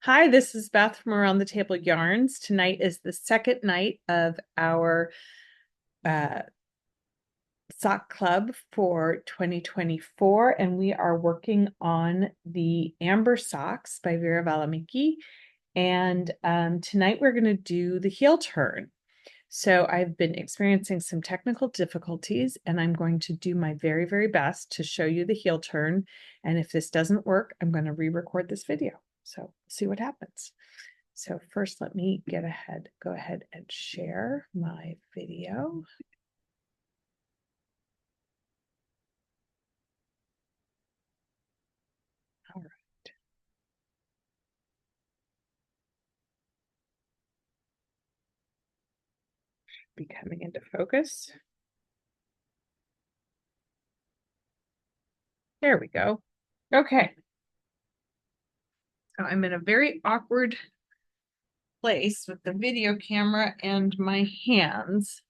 Hi, this is Beth from Around the Table Yarns. Tonight is the second night of our uh, sock club for 2024, and we are working on the Amber Socks by Veera Välimäki. And tonight we're going to do the heel turn. So I've been experiencing some technical difficulties, and I'm going to do my very, very best to show you the heel turn. And if this doesn't work, I'm going to re-record this video. So see what happens. So first, let me go ahead and share my video. All right. Be coming into focus. There we go. Okay. So I'm in a very awkward place with the video camera and my hands.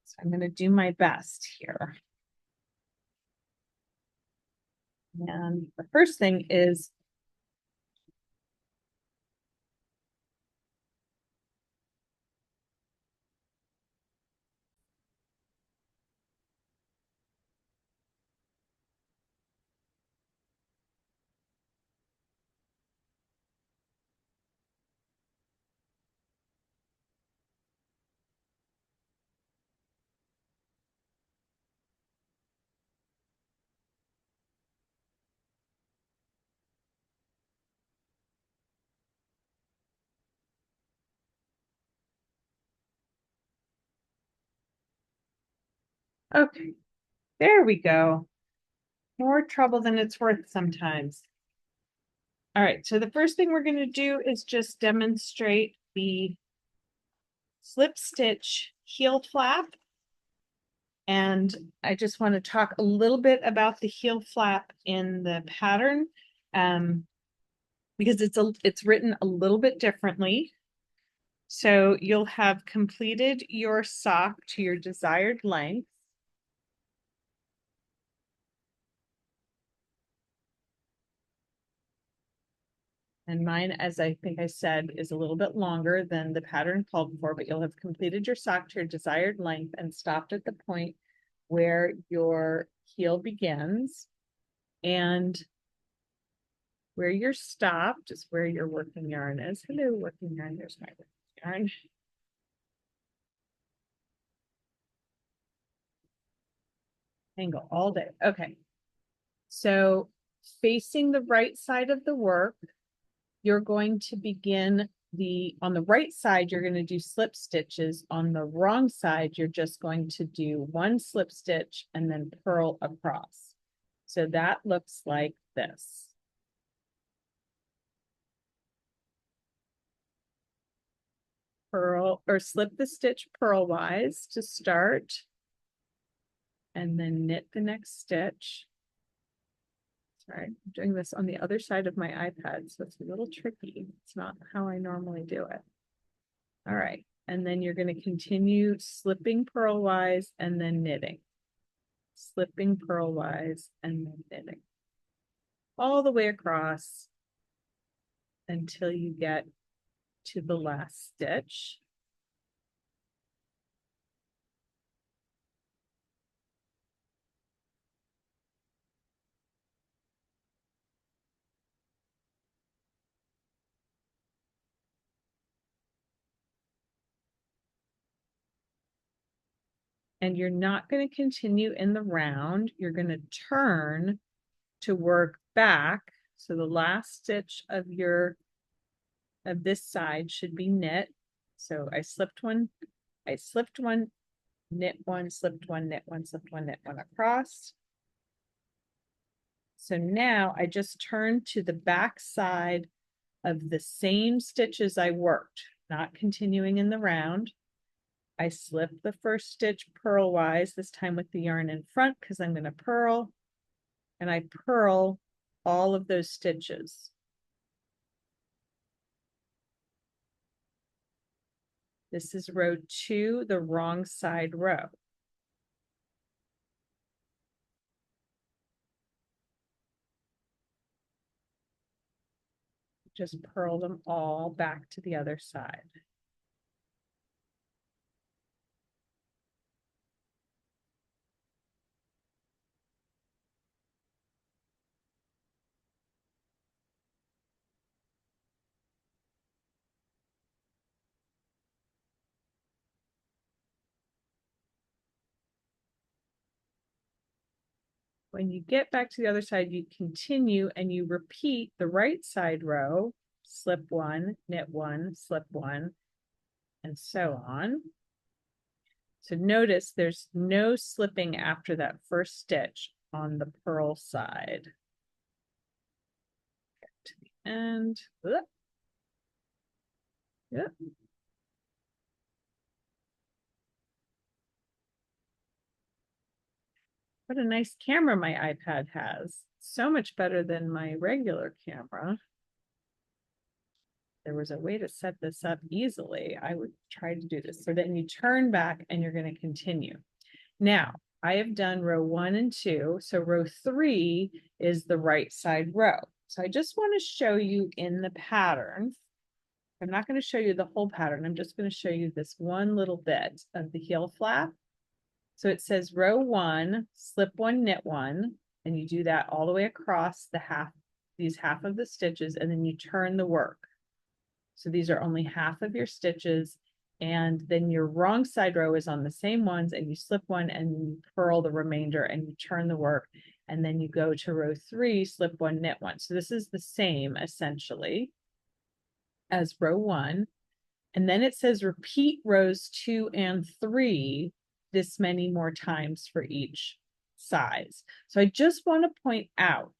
So I'm going to do my best here. And the first thing is okay. There we go. More trouble than it's worth sometimes. All right, so the first thing we're going to do is just demonstrate the slip stitch heel flap. And I just want to talk a little bit about the heel flap in the pattern because it's written a little bit differently. So you'll have completed your sock to your desired length. And mine, as I think I said, is a little bit longer than the pattern called for, but you'll have completed your sock to your desired length and stopped at the point where your heel begins. And where you're stopped is where your working yarn is. Hello, working yarn. There's my working yarn. Angle all day. Okay. So facing the right side of the work, you're going to begin on the right side, you're going to do slip stitches. On the wrong side, you're just going to do one slip stitch and then purl across. So that looks like this. Purl or slip the stitch purlwise to start, and then knit the next stitch. Sorry, I'm doing this on the other side of my iPad, so it's a little tricky. It's not how I normally do it. All right, and then you're going to continue slipping purlwise and then knitting. Slipping purlwise and then knitting. All the way across until you get to the last stitch. And you're not going to continue in the round. You're going to turn to work back. So the last stitch of this side should be knit. So I slipped one, knit one, slipped one, knit one, slipped one, knit one across. So now I just turned to the back side of the same stitches I worked, not continuing in the round. I slipped the first stitch purlwise, this time with the yarn in front because I'm going to purl, and I purl all of those stitches. This is row 2, the wrong side row. just purl them all back to the other side. When you get back to the other side, you continue and you repeat the right side row, slip one, knit one, slip one, and so on. So notice there's no slipping after that first stitch on the purl side. Get to the end. Yep. What a nice camera my iPad has. So much better than my regular camera. There was a way to set this up easily. I would try to do this. So then you turn back and you're going to continue. Now, I have done row 1 and 2. So row 3 is the right side row. So I just want to show you in the pattern. I'm not going to show you the whole pattern. I'm just going to show you this one little bit of the heel flap. So it says row 1, slip 1, knit 1, and you do that all the way across the these half of the stitches, and then you turn the work. So these are only half of your stitches, and then your wrong side row is on the same ones, and you slip one and you purl the remainder and you turn the work, and then you go to row 3, slip 1, knit 1. So this is the same essentially as row 1. And then it says repeat rows 2 and 3 this many more times for each size. So I just want to point out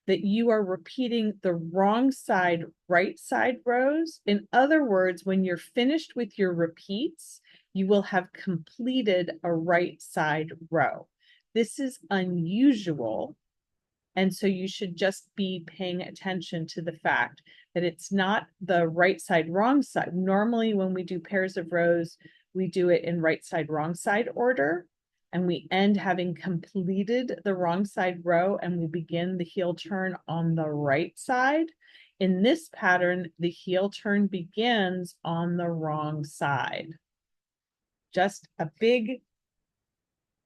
that you are repeating the wrong side, right side rows. In other words, when you're finished with your repeats, you will have completed a right side row. This is unusual. And so you should just be paying attention to the fact that it's not the right side, wrong side. Normally, when we do pairs of rows, we do it in right side, wrong side order, and we end having completed the wrong side row, and we begin the heel turn on the right side. In this pattern, the heel turn begins on the wrong side. Just a big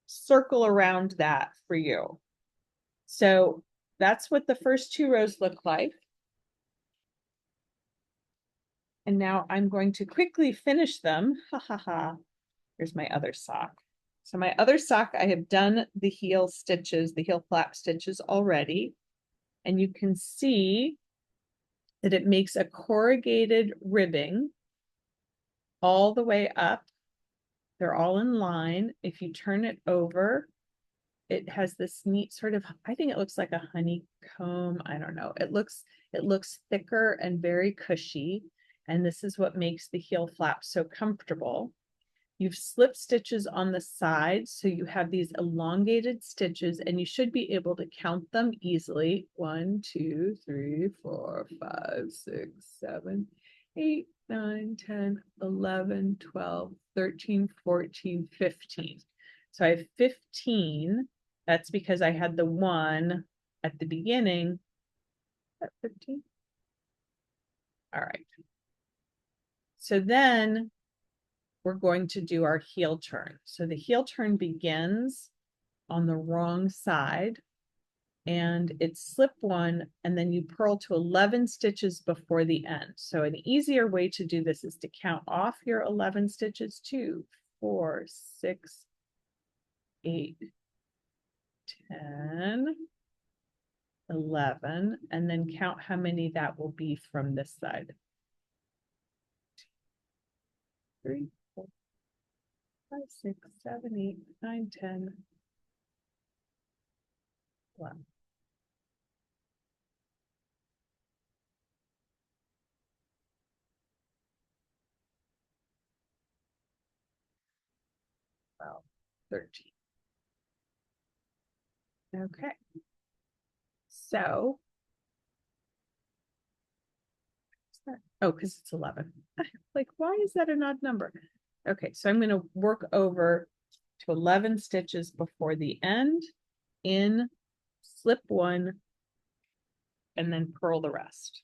circle around that for you. So that's what the first 2 rows look like. And now I'm going to quickly finish them. Ha ha ha. Here's my other sock. So my other sock, I have done the heel stitches, the heel flap stitches already. And you can see that it makes a corrugated ribbing all the way up. They're all in line. If you turn it over, it has this neat sort of, I think it looks like a honeycomb. I don't know. It looks thicker and very cushy. And this is what makes the heel flap so comfortable. You've slipped stitches on the sides, so you have these elongated stitches, and you should be able to count them easily. 1, 2, 3, 4, 5, 6, 7, 8, 9, 10, 11, 12, 13, 14, 15. So I have 15. That's because I had the 1 at the beginning. At 15? All right. So then we're going to do our heel turn. So the heel turn begins on the wrong side, and it's slip 1, and then you purl to 11 stitches before the end. So an easier way to do this is to count off your 11 stitches. 2, 4, 6, 8, 10, 11, and then count how many that will be from this side. 3, 4, 5, 6, 7, 8, 9, 10, 11. Well, 13. Okay. So, oh, because it's 11. Like, why is that an odd number? Okay, so I'm going to work over to 11 stitches before the end, in, slip 1, and then purl the rest.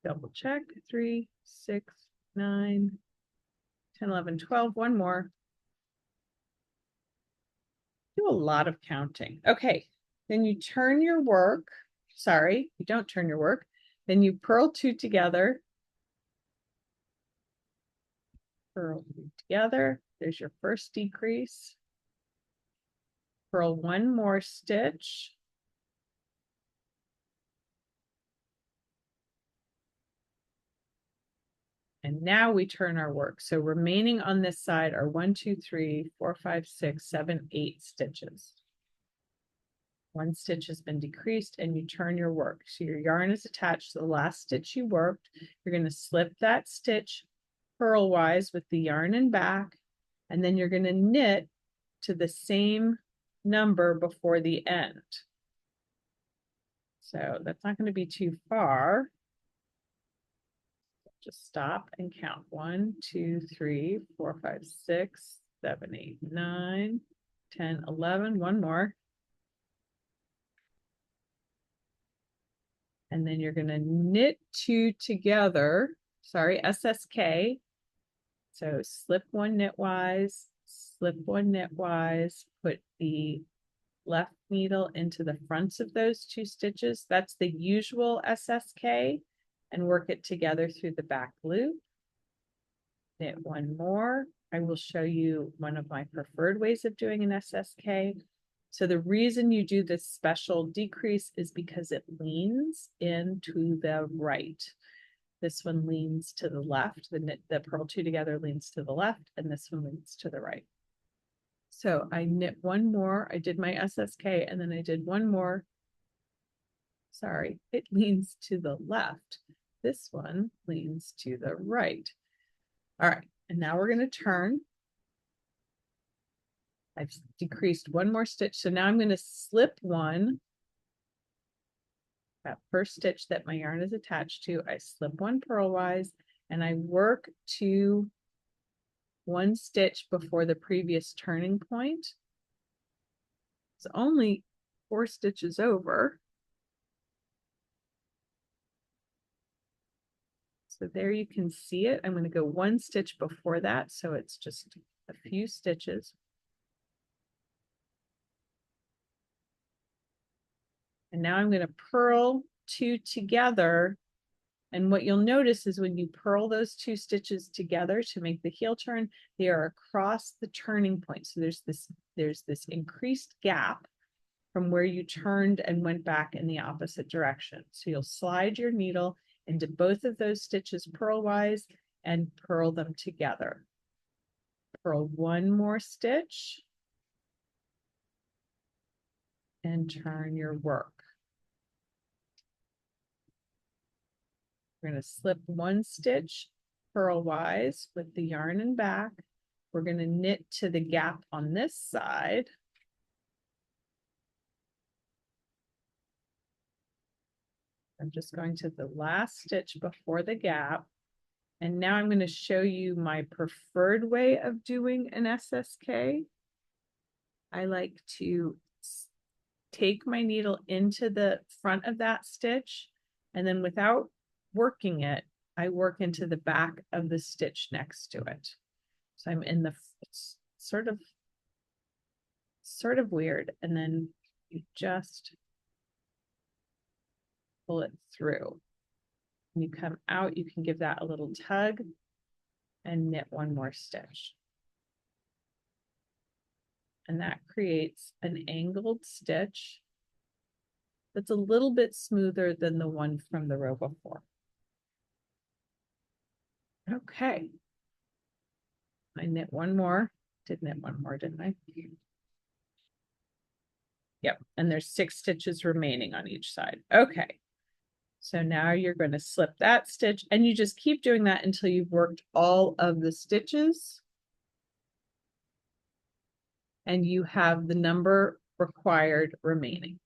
Double check. 3, 6, 9, 10, 11, 12. One more. Do a lot of counting. Okay. Then you turn your work. Sorry, you don't turn your work. Then you purl two together. Purl two together. There's your first decrease. Purl one more stitch. And now we turn our work. So remaining on this side are 1, 2, 3, 4, 5, 6, 7, 8 stitches. One stitch has been decreased and you turn your work. So your yarn is attached to the last stitch you worked. You're going to slip that stitch purlwise with the yarn and back, and then you're going to knit to the same number before the end. So that's not going to be too far. Just stop and count. 1, 2, 3, 4, 5, 6, 7, 8, 9, 10, 11. One more. And then you're going to knit two together. Sorry, SSK. So slip one knitwise, slip one knitwise, put the left needle into the fronts of those two stitches. That's the usual SSK, and work it together through the back loop. Knit one more. I will show you one of my preferred ways of doing an SSK. So the reason you do this special decrease is because it leans into the right. This one leans to the left. The purl two together leans to the left, and this one leans to the right. So I knit one more. I did my SSK, and then I did one more. Sorry, it leans to the left. This one leans to the right. All right, and now we're going to turn. I've decreased one more stitch, so now I'm going to slip one. That first stitch that my yarn is attached to, I slip one purlwise, and I work to one stitch before the previous turning point. It's only 4 stitches over. So there you can see it. I'm going to go one stitch before that, so it's just a few stitches. And now I'm going to purl two together. And what you'll notice is when you purl those two stitches together to make the heel turn, they are across the turning point. So there's this increased gap from where you turned and went back in the opposite direction. So you'll slide your needle into both of those stitches purlwise and purl them together. Purl one more stitch and turn your work. We're going to slip one stitch purlwise with the yarn and back. We're going to knit to the gap on this side. I'm just going to the last stitch before the gap. And now I'm going to show you my preferred way of doing an SSK. I like to take my needle into the front of that stitch, and then without working it, I work into the back of the stitch next to it. So I'm in the, it's sort of weird, and then you just pull it through. When you come out, you can give that a little tug and knit one more stitch. And that creates an angled stitch that's a little bit smoother than the one from the row before. Okay. I knit one more. Did knit one more, didn't I? Yep. And there's 6 stitches remaining on each side. Okay. So now you're going to slip that stitch, and you just keep doing that until you've worked all of the stitches and you have the number required remaining.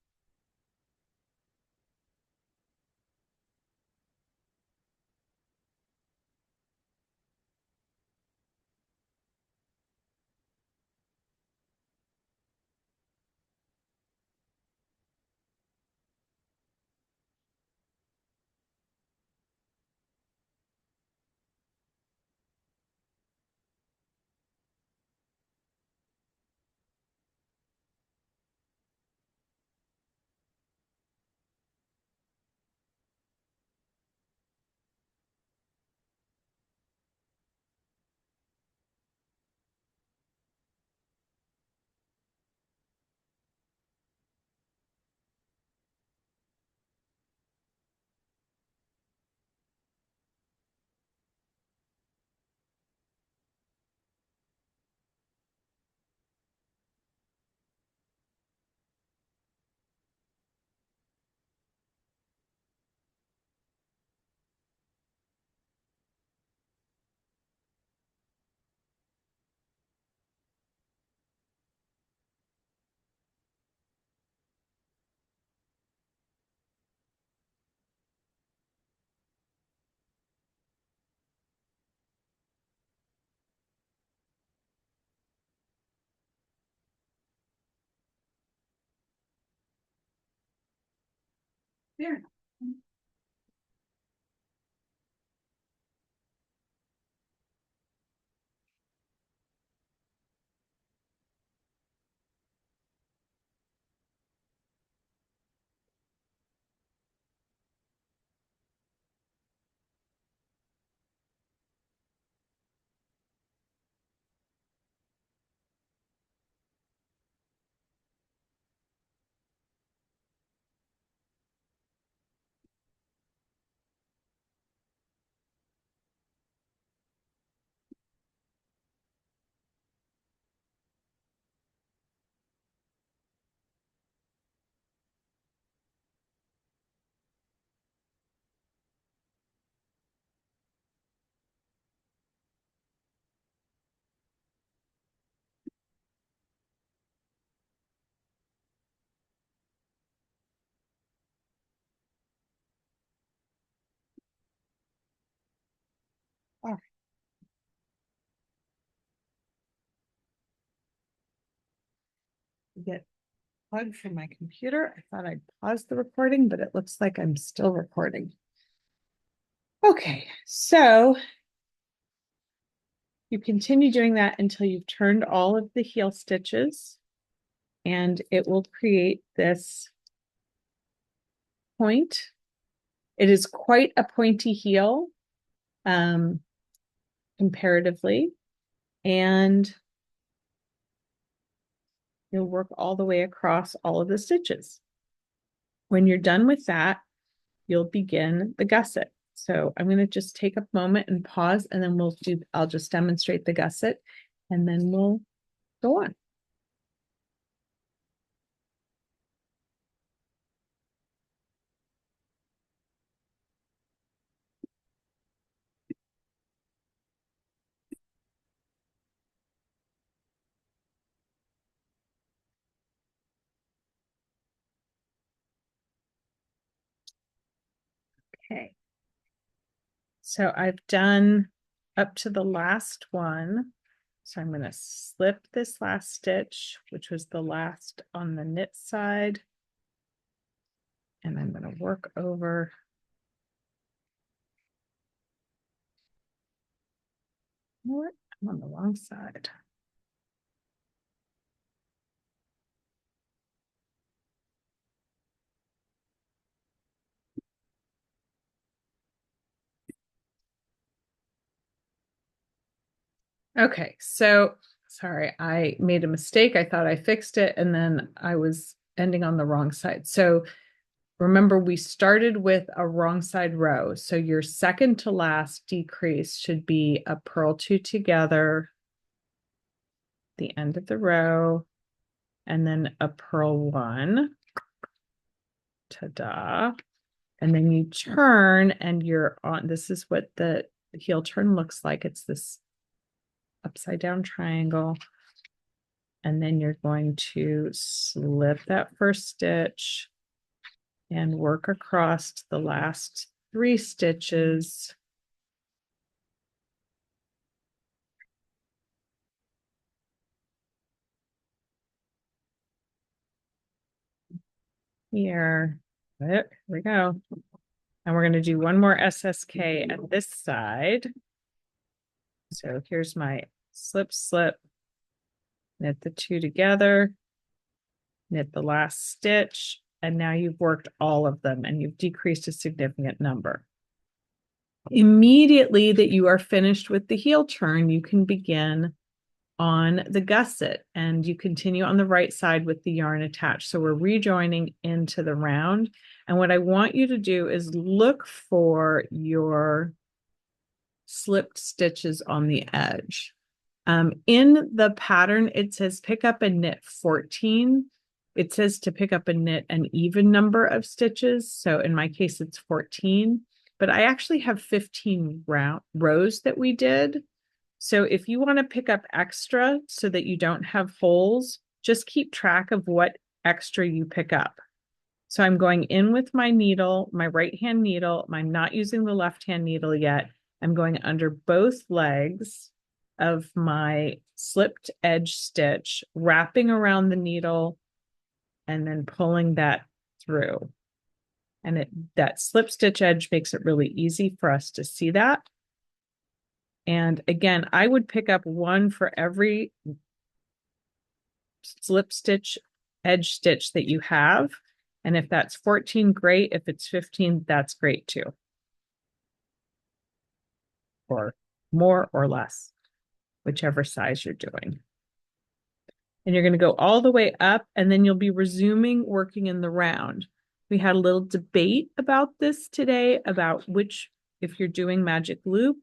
There. Oh, get plugged from my computer. I thought I'd pause the recording, but it looks like I'm still recording. Okay, so you continue doing that until you've turned all of the heel stitches, and it will create this point. It is quite a pointy heel, comparatively, and you'll work all the way across all of the stitches. When you're done with that, you'll begin the gusset. So I'm going to just take a moment and pause, and then I'll just demonstrate the gusset, and then we'll go on. Okay. So I've done up to the last one. So I'm going to slip this last stitch, which was the last on the knit side. And I'm going to work over. What? I'm on the wrong side. Okay, so sorry, I made a mistake. I thought I fixed it, and then I was ending on the wrong side. So remember, we started with a wrong side row. So your second to last decrease should be a purl two together, the end of the row, and then a purl one. Ta-da. And then you turn, and you're on. This is what the heel turn looks like. It's this upside down triangle. And then you're going to slip that first stitch and work across the last 3 stitches. Here. There we go. And we're going to do one more SSK at this side. So here's my slip, slip, knit the 2 together, knit the last stitch, and now you've worked all of them and you've decreased a significant number. Immediately that you are finished with the heel turn, you can begin on the gusset, and you continue on the right side with the yarn attached. So we're rejoining into the round. And what I want you to do is look for your slipped stitches on the edge. In the pattern, it says pick up and knit 14. It says to pick up and knit an even number of stitches. So in my case, it's 14, but I actually have 15 rows that we did. So if you want to pick up extra so that you don't have holes, just keep track of what extra you pick up. So I'm going in with my needle, my right hand needle. I'm not using the left hand needle yet. I'm going under both legs of my slipped edge stitch, wrapping around the needle, and then pulling that through. And that slip stitch edge makes it really easy for us to see that. And again, I would pick up one for every slip stitch edge stitch that you have. And if that's 14, great. If it's 15, that's great too. Or more or less, whichever size you're doing. And you're going to go all the way up, and then you'll be resuming working in the round. We had a little debate about this today, about which, if you're doing magic loop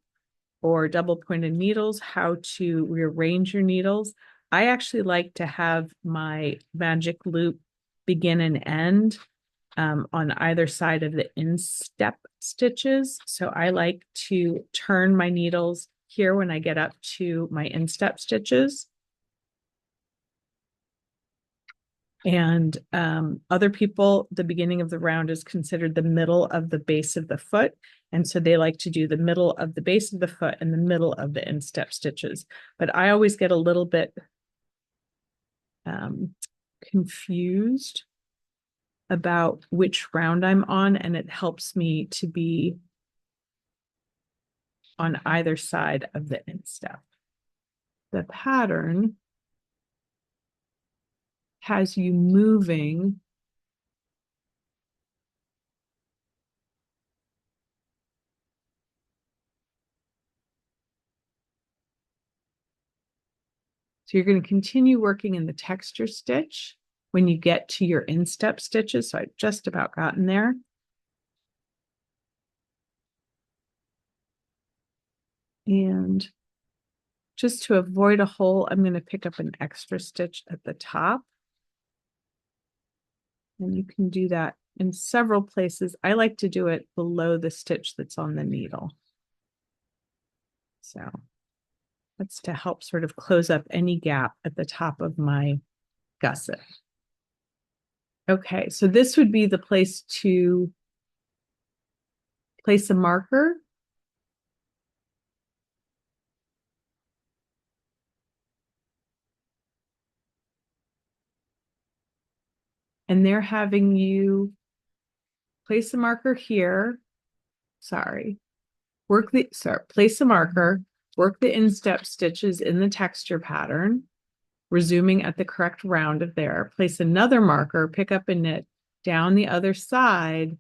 or double pointed needles, how to rearrange your needles. I actually like to have my magic loop begin and end on either side of the instep stitches. So I like to turn my needles here when I get up to my instep stitches. And other people, the beginning of the round is considered the middle of the base of the foot. And so they like to do the middle of the base of the foot and the middle of the instep stitches. But I always get a little bit confused about which round I'm on, and it helps me to be on either side of the instep. The pattern has you moving so you're going to continue working in the texture stitch when you get to your instep stitches. So I've just about gotten there. And just to avoid a hole, I'm going to pick up an extra stitch at the top. And you can do that in several places. I like to do it below the stitch that's on the needle. So that's to help sort of close up any gap at the top of my gusset. Okay, so this would be the place to place a marker. And they're having you place a marker here. Place a marker, work the instep stitches in the texture pattern, resuming at the correct round of there, place another marker, pick up and knit down the other side.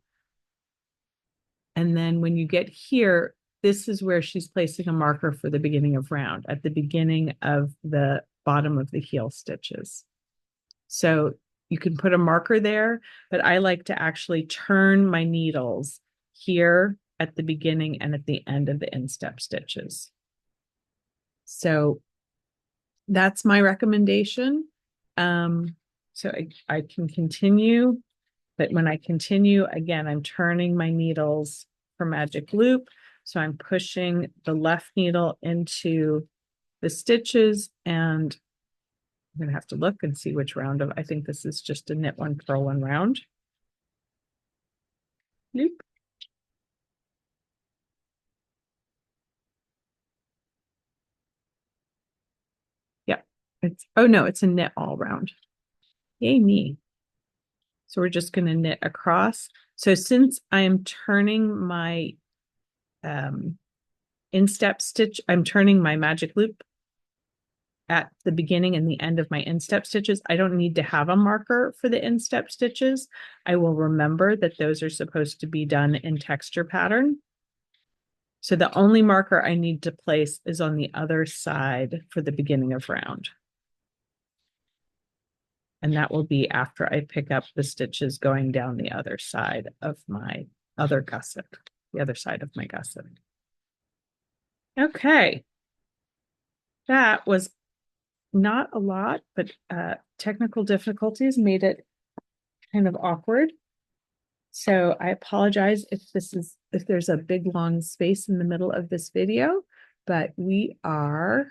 And then when you get here, this is where she's placing a marker for the beginning of round, at the beginning of the bottom of the heel stitches. So you can put a marker there, but I like to actually turn my needles here at the beginning and at the end of the instep stitches. So that's my recommendation. So I can continue, but when I continue, again, I'm turning my needles for magic loop. So I'm pushing the left needle into the stitches, and I'm going to have to look and see which round of, I think this is just a knit one, purl one round. Loop. Yeah, oh no, it's a knit all round. Yay me. So we're just going to knit across. So since I am turning my instep stitch, I'm turning my magic loop at the beginning and the end of my instep stitches. I don't need to have a marker for the instep stitches. I will remember that those are supposed to be done in texture pattern. So the only marker I need to place is on the other side for the beginning of round. And that will be after I pick up the stitches going down the other side of my other gusset, the other side of my gusset. Okay. That was not a lot, but technical difficulties made it kind of awkward. So I apologize if there's a big long space in the middle of this video, but we are,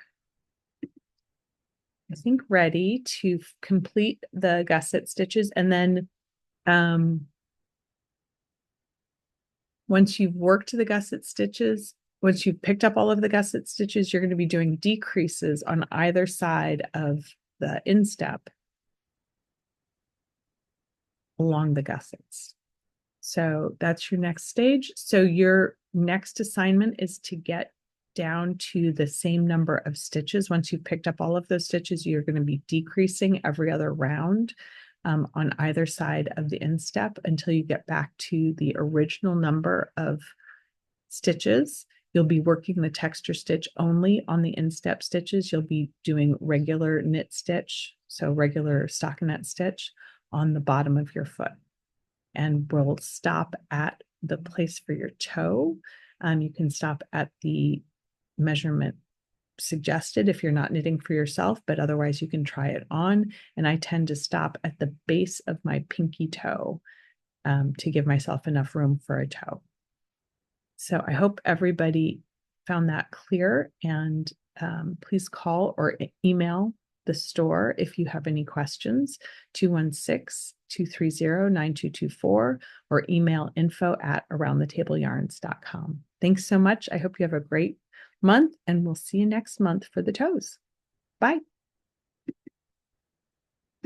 I think, ready to complete the gusset stitches. And then once you've worked the gusset stitches, once you've picked up all of the gusset stitches, you're going to be doing decreases on either side of the instep along the gussets. So that's your next stage. So your next assignment is to get down to the same number of stitches. Once you've picked up all of those stitches, you're going to be decreasing every other round on either side of the instep until you get back to the original number of stitches. You'll be working the texture stitch only on the instep stitches. You'll be doing regular knit stitch, so regular stockinette stitch on the bottom of your foot. And we'll stop at the place for your toe. You can stop at the measurement suggested if you're not knitting for yourself, but otherwise you can try it on. And I tend to stop at the base of my pinky toe to give myself enough room for a toe. So I hope everybody found that clear, and please call or email the store if you have any questions, 216-230-9224, or email info@aroundthetableyarns.com. Thanks so much. I hope you have a great month, and we'll see you next month for the toes. Bye.